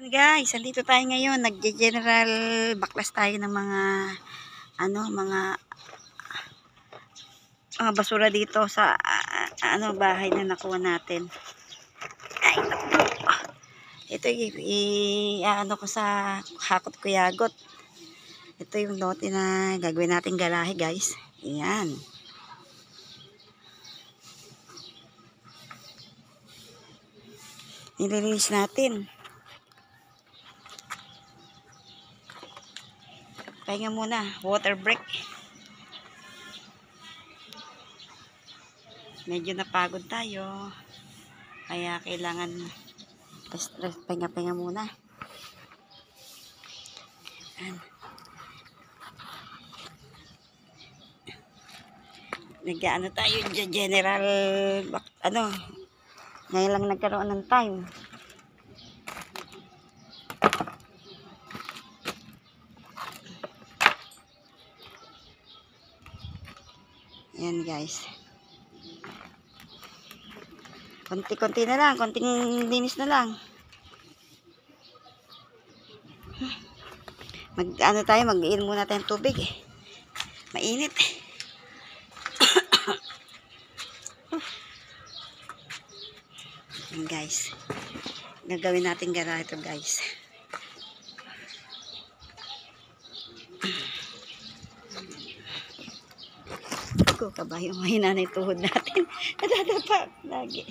Guys, andito tayo ngayon. Nagge-general baklas tayo ng mga mga basura dito sa bahay na nakuha natin. Ay, naku. Ito ko sa hakot ko yagot. Ito yung lote na gagawin natin garahe, guys. Ayan. Nililinis natin. Pahinga muna, water break. Medyo napagod tayo. Kaya kailangan pahinga muna. Nag-ano tayo, general, ngayon lang nagkaroon ng time. Ayan, guys. Konti-konti na lang, konting linis na lang. Mag-inom muna tayong tubig. Mainit. Ayan, guys. Gagawin natin garahe ito, guys. Kabayo, mahina na yung tuhod natin. Nadadapa lagi.